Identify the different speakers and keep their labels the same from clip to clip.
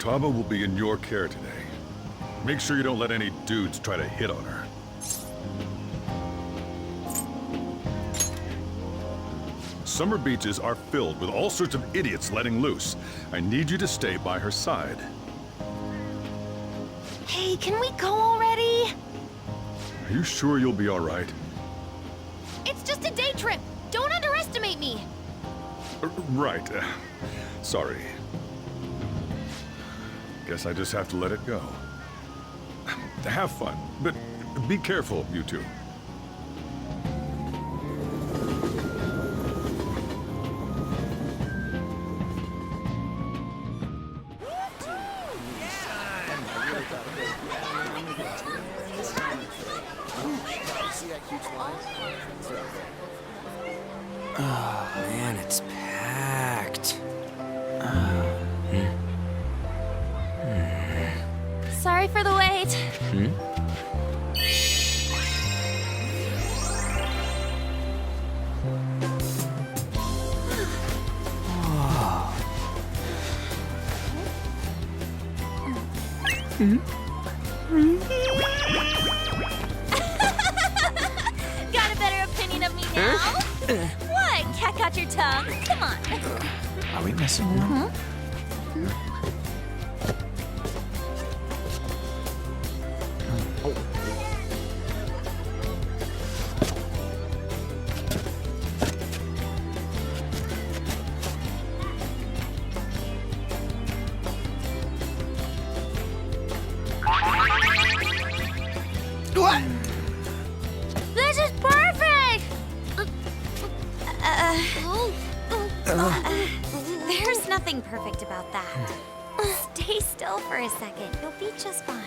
Speaker 1: Futaba will be in your care today. Make sure you don't let any dudes try to hit on her. Summer beaches are filled with all sorts of idiots letting loose. I need you to stay by her side.
Speaker 2: Hey, can we go already?
Speaker 1: Are you sure you'll be all right?
Speaker 2: It's just a day trip. Don't underestimate me.
Speaker 1: Right. Sorry. Guess I just have to let it go. Have fun, but be careful, you two.
Speaker 3: Oh, man, it's packed.
Speaker 2: Sorry for the wait. Got a better opinion of me now? What? Cat got your tongue? Come on.
Speaker 3: Are we messing around? What?
Speaker 2: This is perfect! There's nothing perfect about that. Stay still for a second. You'll be just fine.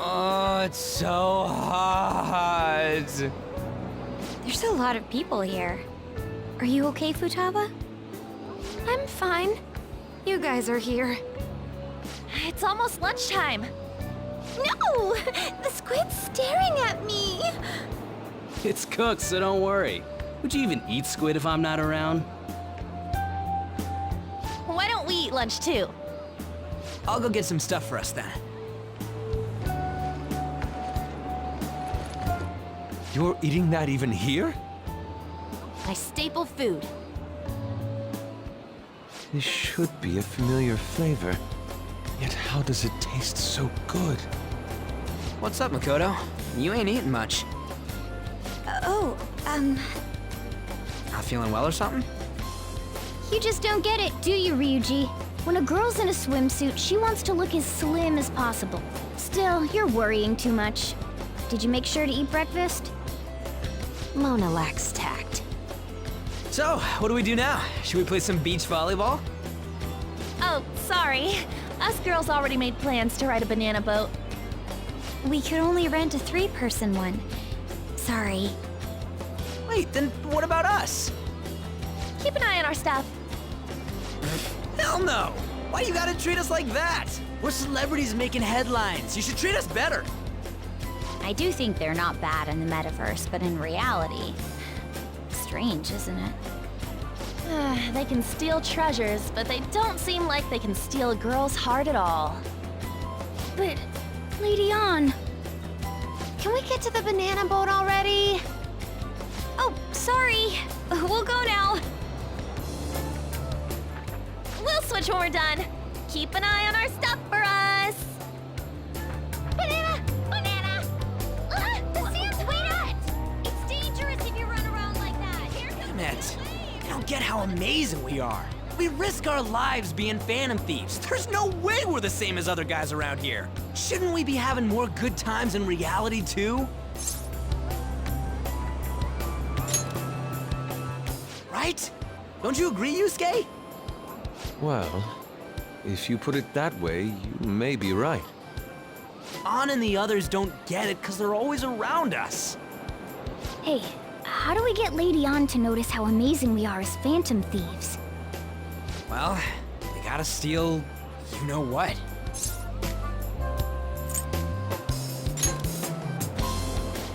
Speaker 3: Oh, it's so hot.
Speaker 2: There's a lot of people here. Are you okay, Futaba? I'm fine. You guys are here. It's almost lunchtime. No! The squid's staring at me!
Speaker 4: It's cooked, so don't worry. Would you even eat squid if I'm not around?
Speaker 2: Why don't we eat lunch too?
Speaker 3: I'll go get some stuff for us then.
Speaker 5: You're eating that even here?
Speaker 2: My staple food.
Speaker 5: This should be a familiar flavor. Yet how does it taste so good?
Speaker 3: What's up, Makoto? You ain't eating much. Not feeling well or something?
Speaker 6: You just don't get it, do you, Ryuji? When a girl's in a swimsuit, she wants to look as slim as possible. Still, you're worrying too much. Did you make sure to eat breakfast?
Speaker 2: Mona lacks tact.
Speaker 3: So, what do we do now? Should we play some beach volleyball?
Speaker 2: Oh, sorry. Us girls already made plans to ride a banana boat.
Speaker 6: We could only rent a 3-person one. Sorry.
Speaker 3: Wait, then what about us?
Speaker 2: Keep an eye on our stuff.
Speaker 3: Hell no! Why you gotta treat us like that? We're celebrities making headlines. You should treat us better.
Speaker 6: I do think they're not bad in the metaverse, but in reality... Strange, isn't it?
Speaker 2: They can steal treasures, but they don't seem like they can steal a girl's heart at all.
Speaker 6: But, Lady Ann...
Speaker 2: Can we get to the banana boat already?
Speaker 6: Oh, sorry. We'll go now.
Speaker 2: We'll switch when we're done. Keep an eye on our stuff for us. Banana! Banana!
Speaker 6: The sand's way up! It's dangerous if you run around like that. Here comes
Speaker 3: Damn it. You don't get how amazing we are. We risk our lives being phantom thieves. There's no way we're the same as other guys around here. Shouldn't we be having more good times in reality, too? Right? Don't you agree, Yusuke?
Speaker 5: Well, if you put it that way, you may be right.
Speaker 3: Ann and the others don't get it because they're always around us.
Speaker 6: Hey, how do we get Lady Ann to notice how amazing we are as phantom thieves?
Speaker 3: Well, we gotta steal you know what.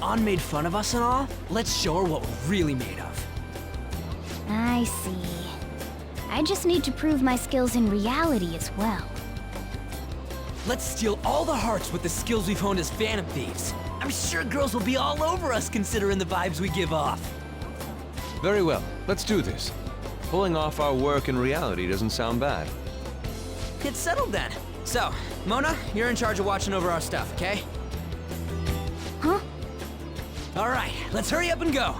Speaker 3: Ann made fun of us and all. Let's show her what we're really made of.
Speaker 6: I see. I just need to prove my skills in reality as well.
Speaker 3: Let's steal all the hearts with the skills we've honed as phantom thieves. I'm sure girls will be all over us considering the vibes we give off.
Speaker 5: Very well, let's do this. Pulling off our work in reality doesn't sound bad.
Speaker 3: Get settled then. So, Mona, you're in charge of watching over our stuff, okay?
Speaker 6: Huh?
Speaker 3: All right, let's hurry up and go.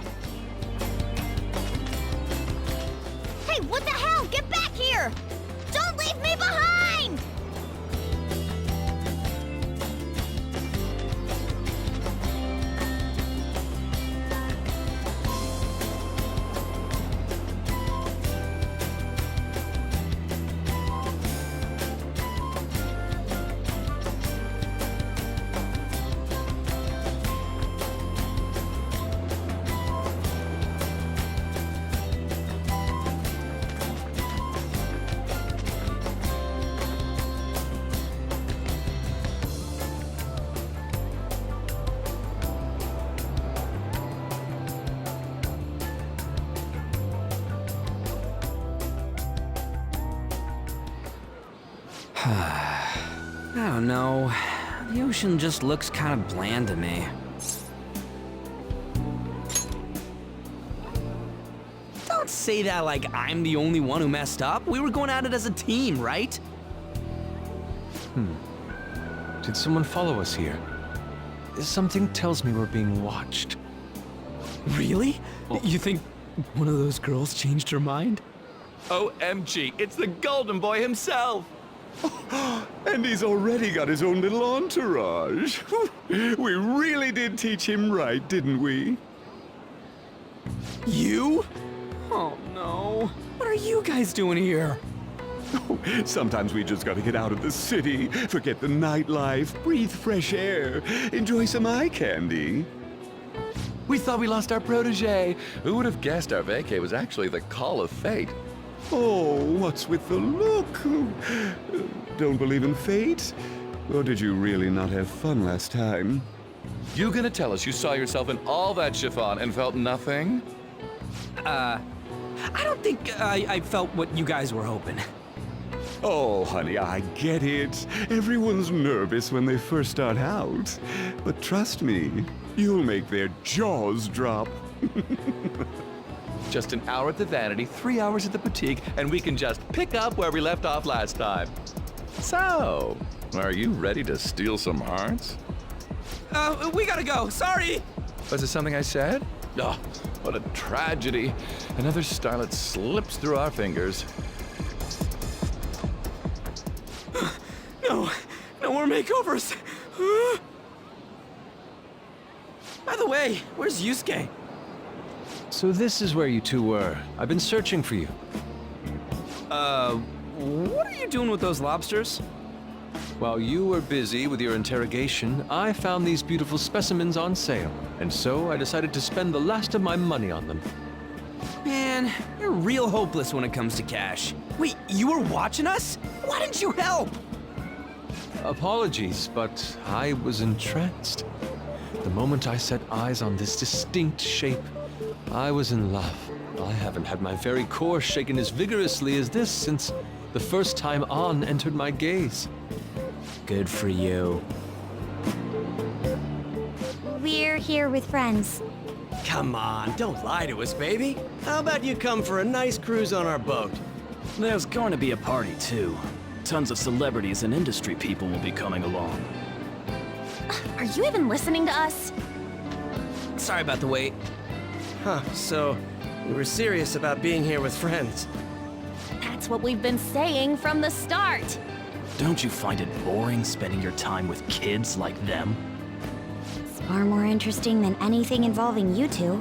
Speaker 6: Hey, what the hell? Get back here! Don't leave me behind!
Speaker 3: I don't know. The ocean just looks kind of bland to me. Don't say that like I'm the only one who messed up. We were going at it as a team, right?
Speaker 5: Did someone follow us here? Something tells me we're being watched.
Speaker 3: Really? You think one of those girls changed her mind?
Speaker 1: OMG, it's the Golden Boy himself! And he's already got his own little entourage. We really did teach him right, didn't we?
Speaker 3: You? Oh no. What are you guys doing here?
Speaker 1: Sometimes we just gotta get out of the city, forget the nightlife, breathe fresh air, enjoy some eye candy.
Speaker 7: We thought we lost our protege. Who would have guessed our vacay was actually the call of fate?
Speaker 1: Oh, what's with the look? Don't believe in fate? Or did you really not have fun last time?
Speaker 7: You gonna tell us you saw yourself in all that chiffon and felt nothing?
Speaker 3: I don't think I felt what you guys were hoping.
Speaker 1: Oh, honey, I get it. Everyone's nervous when they first start out. But trust me, you'll make their jaws drop.
Speaker 7: Just an hour at the Vanity, 3 hours at the boutique, and we can just pick up where we left off last time. So, are you ready to steal some hearts?
Speaker 3: We gotta go. Sorry.
Speaker 7: Was it something I said? Oh, what a tragedy. Another starlet slips through our fingers.
Speaker 3: No more makeovers. By the way, where's Yusuke?
Speaker 5: So this is where you two were. I've been searching for you.
Speaker 3: What are you doing with those lobsters?
Speaker 5: While you were busy with your interrogation, I found these beautiful specimens on sale, and so I decided to spend the last of my money on them.
Speaker 3: Man, you're real hopeless when it comes to cash. Wait, you were watching us? Why didn't you help?
Speaker 5: Apologies, but I was entranced. The moment I set eyes on this distinct shape, I was in love. I haven't had my very core shaken as vigorously as this since the first time An entered my gaze.
Speaker 3: Good for you.
Speaker 2: We're here with friends.
Speaker 8: Come on, don't lie to us, baby. How about you come for a nice cruise on our boat?
Speaker 4: There's going to be a party, too. Tons of celebrities and industry people will be coming along.
Speaker 2: Are you even listening to us?
Speaker 3: Sorry about the wait.
Speaker 8: Huh, so you were serious about being here with friends.
Speaker 2: That's what we've been saying from the start.
Speaker 4: Don't you find it boring spending your time with kids like them?
Speaker 2: It's far more interesting than anything involving you two.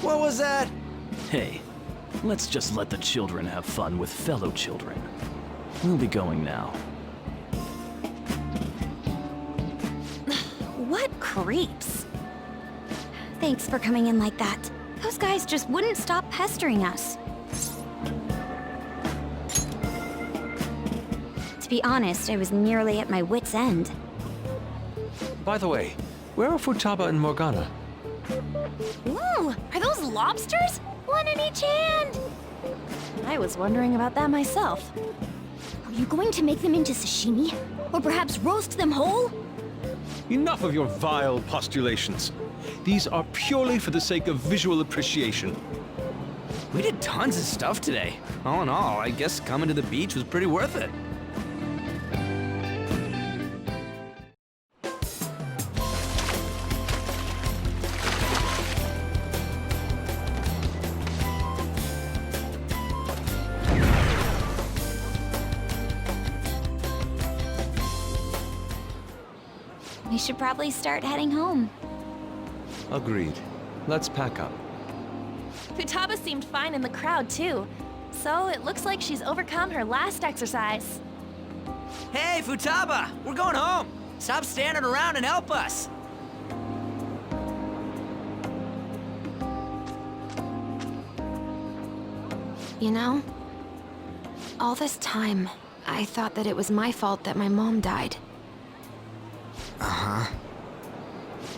Speaker 8: What was that?
Speaker 4: Hey, let's just let the children have fun with fellow children. We'll be going now.
Speaker 2: What creeps. Thanks for coming in like that. Those guys just wouldn't stop pestering us. To be honest, I was nearly at my wit's end.
Speaker 5: By the way, where are Futaba and Morgana?
Speaker 2: Ooh, are those lobsters? One in each hand! I was wondering about that myself.
Speaker 6: Are you going to make them into sashimi? Or perhaps roast them whole?
Speaker 5: Enough of your vile postulations. These are purely for the sake of visual appreciation.
Speaker 3: We did tons of stuff today. All in all, I guess coming to the beach was pretty worth it.
Speaker 2: We should probably start heading home.
Speaker 5: Agreed. Let's pack up.
Speaker 2: Futaba seemed fine in the crowd, too. So it looks like she's overcome her last exercise.
Speaker 3: Hey, Futaba! We're going home! Stop standing around and help us!
Speaker 2: You know, all this time, I thought that it was my fault that my mom died.
Speaker 3: Uh-huh.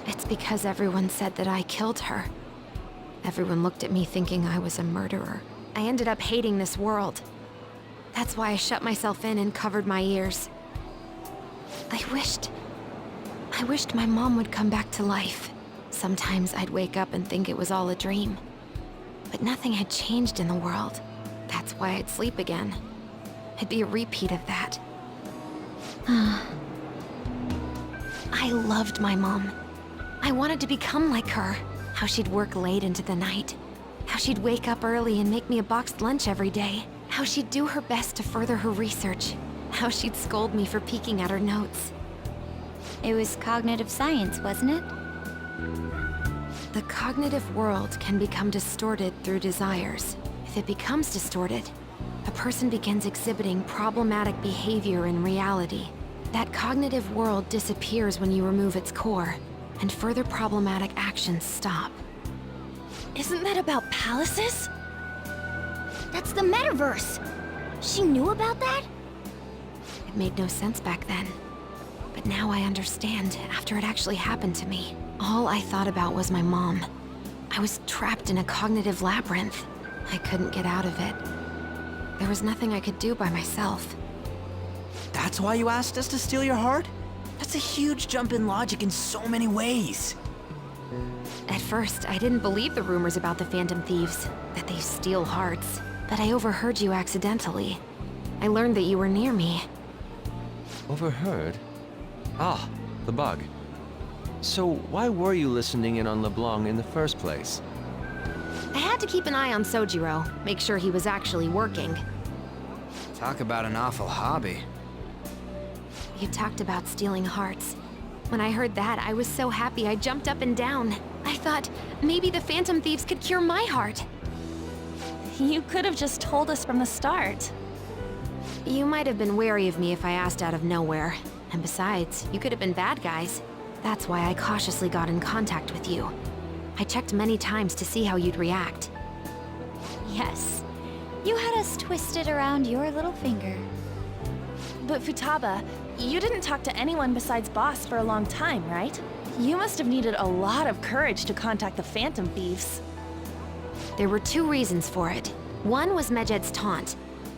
Speaker 2: It's because everyone said that I killed her. Everyone looked at me thinking I was a murderer. I ended up hating this world. That's why I shut myself in and covered my ears. I wished my mom would come back to life. Sometimes I'd wake up and think it was all a dream. But nothing had changed in the world. That's why I'd sleep again. It'd be a repeat of that. I loved my mom. I wanted to become like her. How she'd work late into the night. How she'd wake up early and make me a boxed lunch every day. How she'd do her best to further her research. How she'd scold me for peeking at her notes. It was cognitive science, wasn't it? The cognitive world can become distorted through desires. If it becomes distorted, a person begins exhibiting problematic behavior in reality. That cognitive world disappears when you remove its core, and further problematic actions stop. Isn't that about palaces?
Speaker 6: That's the metaverse! She knew about that?
Speaker 2: It made no sense back then. But now I understand, after it actually happened to me. All I thought about was my mom. I was trapped in a cognitive labyrinth. I couldn't get out of it. There was nothing I could do by myself.
Speaker 3: That's why you asked us to steal your heart? That's a huge jump in logic in so many ways.
Speaker 2: At first, I didn't believe the rumors about the Phantom Thieves, that they steal hearts. But I overheard you accidentally. I learned that you were near me.
Speaker 5: Overheard? Ah, the bug. So why were you listening in on LeBlanc in the first place?
Speaker 2: I had to keep an eye on Sojiro, make sure he was actually working.
Speaker 3: Talk about an awful hobby.
Speaker 2: You talked about stealing hearts. When I heard that, I was so happy I jumped up and down. I thought, maybe the Phantom Thieves could cure my heart. You could have just told us from the start. You might have been wary of me if I asked out of nowhere. And besides, you could have been bad guys. That's why I cautiously got in contact with you. I checked many times to see how you'd react. Yes, you had us twisted around your little finger.
Speaker 9: But Futaba, you didn't talk to anyone besides Boss for a long time, right? You must have needed a lot of courage to contact the Phantom Thieves.
Speaker 2: There were two reasons for it. One was Medjed's taunt.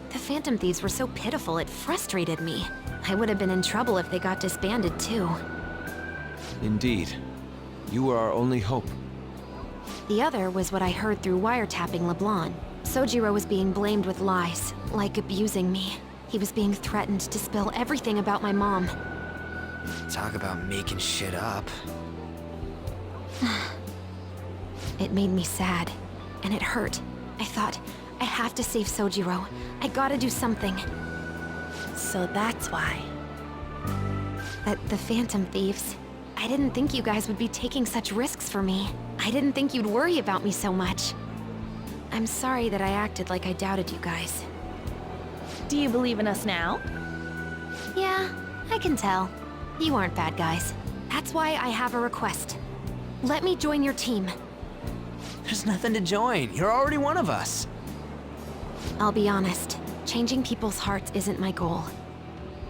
Speaker 2: The Phantom Thieves were so pitiful it frustrated me. I would have been in trouble if they got disbanded too.
Speaker 5: Indeed. You were our only hope.
Speaker 2: The other was what I heard through wiretapping LeBlanc. Sojiro was being blamed with lies, like abusing me. He was being threatened to spill everything about my mom.
Speaker 3: Talk about making shit up.
Speaker 2: It made me sad, and it hurt. I thought, I have to save Sojiro. I gotta do something.
Speaker 9: So that's why.
Speaker 2: But the Phantom Thieves, I didn't think you guys would be taking such risks for me. I didn't think you'd worry about me so much. I'm sorry that I acted like I doubted you guys.
Speaker 9: Do you believe in us now?
Speaker 2: Yeah, I can tell. You aren't bad guys. That's why I have a request. Let me join your team.
Speaker 3: There's nothing to join. You're already one of us.
Speaker 2: I'll be honest, changing people's hearts isn't my goal.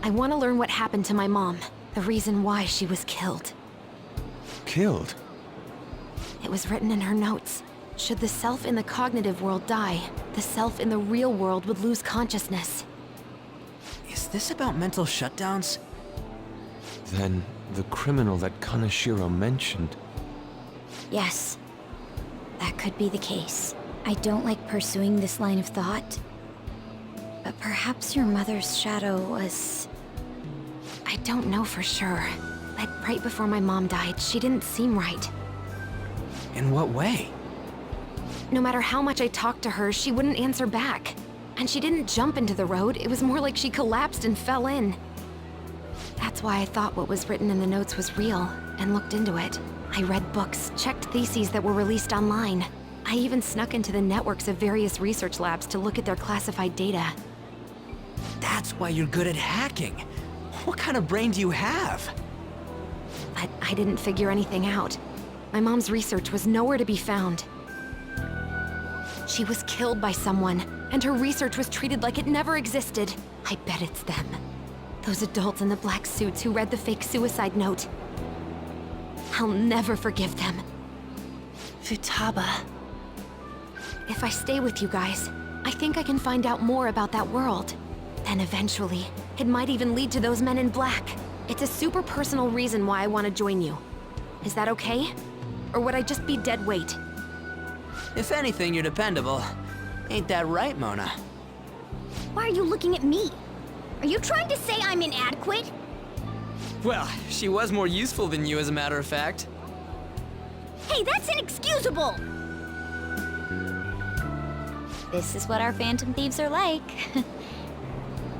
Speaker 2: I want to learn what happened to my mom, the reason why she was killed.
Speaker 5: Killed?
Speaker 2: It was written in her notes. Should the self in the cognitive world die, the self in the real world would lose consciousness.
Speaker 3: Is this about mental shutdowns?
Speaker 5: Then the criminal that Kaneshiro mentioned.
Speaker 2: Yes, that could be the case.
Speaker 6: I don't like pursuing this line of thought,
Speaker 2: But perhaps your mother's shadow was... I don't know for sure. Like right before my mom died, she didn't seem right.
Speaker 3: In what way?
Speaker 2: No matter how much I talked to her, she wouldn't answer back. And she didn't jump into the road, it was more like she collapsed and fell in. That's why I thought what was written in the notes was real, and looked into it. I read books, checked theses that were released online. I even snuck into the networks of various research labs to look at their classified data.
Speaker 3: That's why you're good at hacking. What kind of brain do you have?
Speaker 2: But I didn't figure anything out. My mom's research was nowhere to be found. She was killed by someone, and her research was treated like it never existed. I bet it's them. Those adults in the black suits who read the fake suicide note. I'll never forgive them.
Speaker 9: Futaba.
Speaker 2: If I stay with you guys, I think I can find out more about that world. Then eventually, it might even lead to those men in black. It's a super personal reason why I want to join you. Is that okay? Or would I just be dead weight?
Speaker 3: If anything, you're dependable. Ain't that right, Mona?
Speaker 6: why are you looking at me? Are you trying to say I'm inadequate?
Speaker 3: Well, she was more useful than you, as a matter of fact.
Speaker 6: Hey, that's inexcusable!
Speaker 2: This is what our Phantom Thieves are like.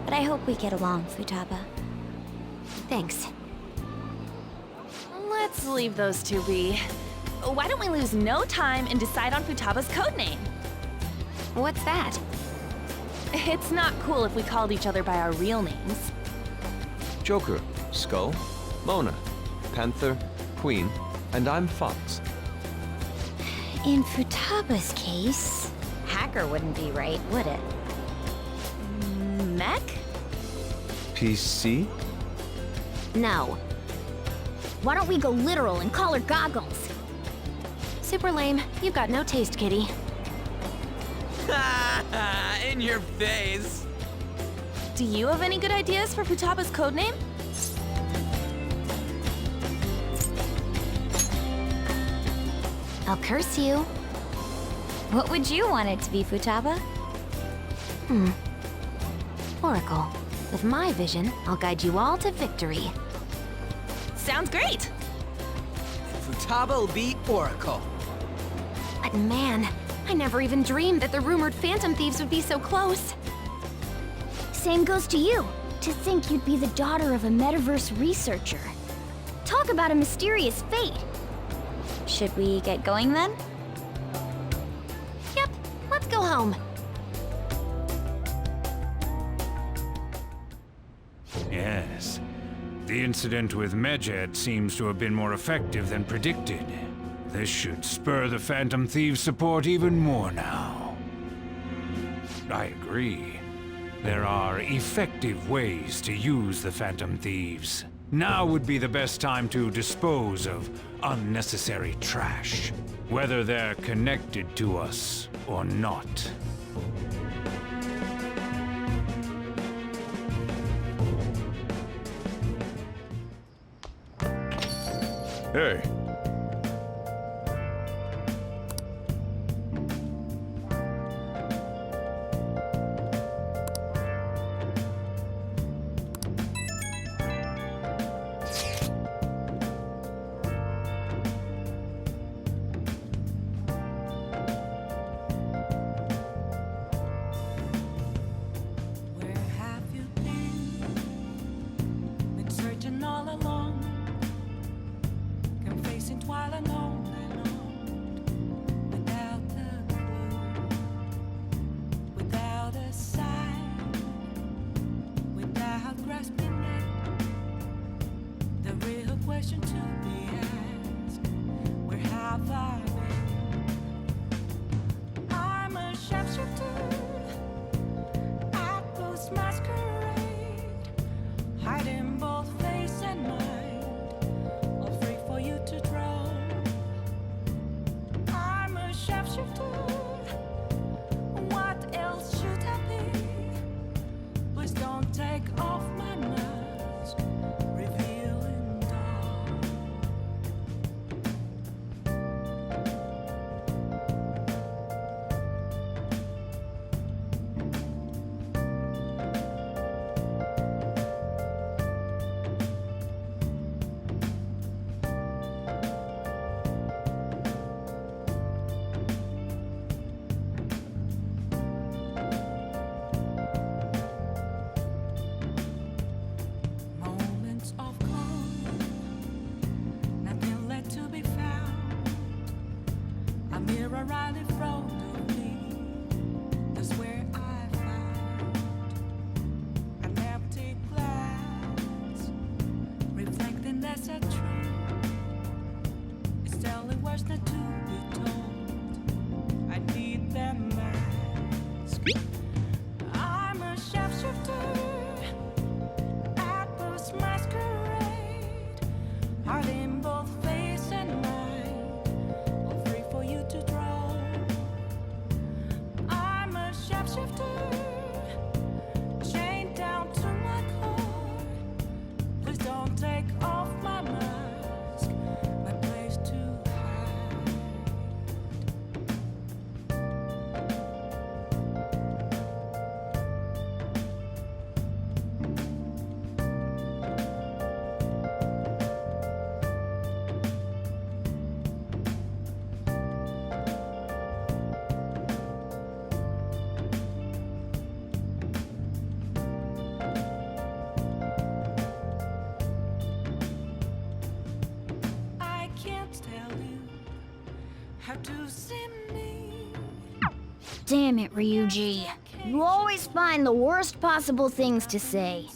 Speaker 2: But I hope we get along, Futaba. Thanks.
Speaker 9: Let's leave those two be. Why don't we lose no time and decide on Futaba's codename?
Speaker 2: What's that?
Speaker 9: It's not cool if we called each other by our real names.
Speaker 5: Joker, Skull, Mona, Panther, Queen, and I'm Fox.
Speaker 6: In Futaba's case, hacker wouldn't be right, would it?
Speaker 9: Mech?
Speaker 5: PC?
Speaker 2: No.
Speaker 6: Why don't we go literal and call her Goggles?
Speaker 2: Super lame. You've got no taste, kitty.
Speaker 3: In your face.
Speaker 9: Do you have any good ideas for Futaba's codename?
Speaker 2: I'll curse you.
Speaker 6: What would you want it to be, Futaba?
Speaker 2: Oracle. With my vision, I'll guide you all to victory.
Speaker 9: Sounds great!
Speaker 3: Futaba will be Oracle.
Speaker 2: But man, I never even dreamed that the rumored Phantom Thieves would be so close.
Speaker 6: Same goes to you. To think you'd be the daughter of a metaverse researcher. Talk about a mysterious fate. Should we get going then?
Speaker 2: Yep, let's go home.
Speaker 10: Yes. The incident with Medjed seems to have been more effective than predicted. This should spur the Phantom Thieves' support even more now. I agree. There are effective ways to use the Phantom Thieves. Now would be the best time to dispose of unnecessary trash, whether they're connected to us or not.
Speaker 1: Hey.
Speaker 11: Where have you been? Been searching all along, confessing while alone and on, without a clue, without a sign, without grasping it. The real question to have I been? I'm a shapeshifter at Post Masquerade, hiding both face and mind, all free for you to draw. I'm a shapeshifter. What else should I be? Please don't take off my mask, revealing dawn. Moments of calm, nothing left to be found. A mirror right in front of me, that's where I found an empty glass, reflecting that's a truth. It's telling words not to be told. I need that mask. I'm a shapeshifter at Post Masquerade, hiding both face and mind, all free for you to draw. I'm a shapeshifter, chained down to my core. Please don't take off my mask, my place to hide. I can't tell you how to see me.
Speaker 6: Damn it, Ryuji. You always find the worst possible things to say.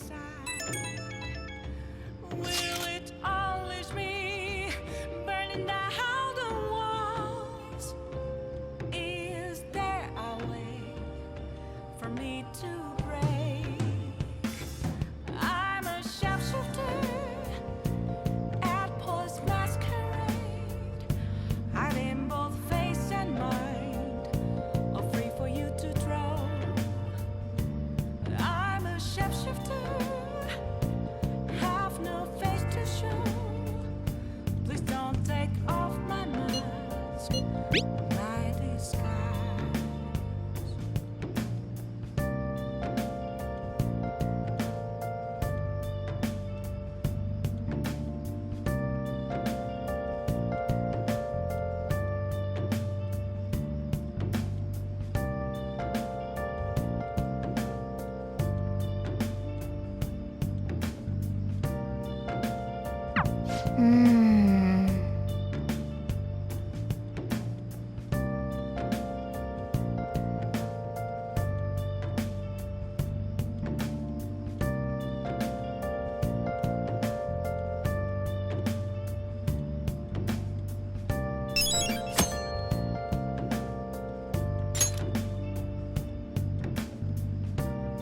Speaker 11: Will it unleash me, burning down the walls? Is there a way for me to break? I'm a shapeshifter at Post Masquerade, hiding both face and mind, all free for you to draw. I'm a shapeshifter, have no face to show. Please don't take off my mask, my disguise.